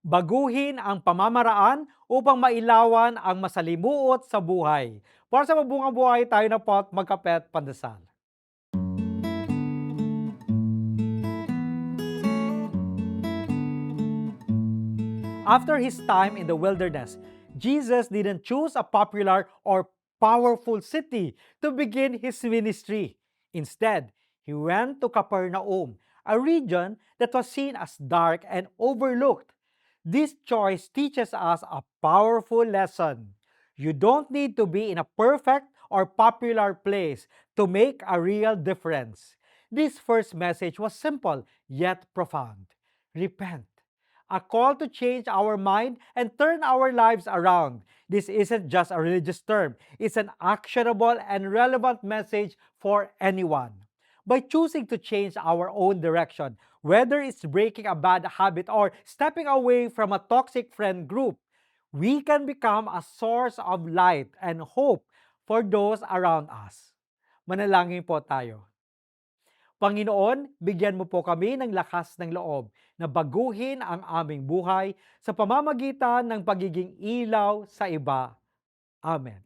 Baguhin ang pamamaraan upang mailawan ang masalimuot sa buhay. Para sa mabungang buhay, tayo na po at magkape at pandasal. After his time in the wilderness, Jesus didn't choose a popular or powerful city to begin his ministry. Instead, he went to Capernaum, a region that was seen as dark and overlooked. This choice teaches us a powerful lesson. You don't need to be in a perfect or popular place to make a real difference. This first message was simple yet profound. Repent, a call to change our mind and turn our lives around. This isn't just a religious term, it's an actionable and relevant message for anyone. By choosing to change our own direction, whether it's breaking a bad habit or stepping away from a toxic friend group, we can become a source of light and hope for those around us. Manalangin po tayo. Panginoon, bigyan mo po kami ng lakas ng loob na baguhin ang aming buhay sa pamamagitan ng pagiging ilaw sa iba. Amen.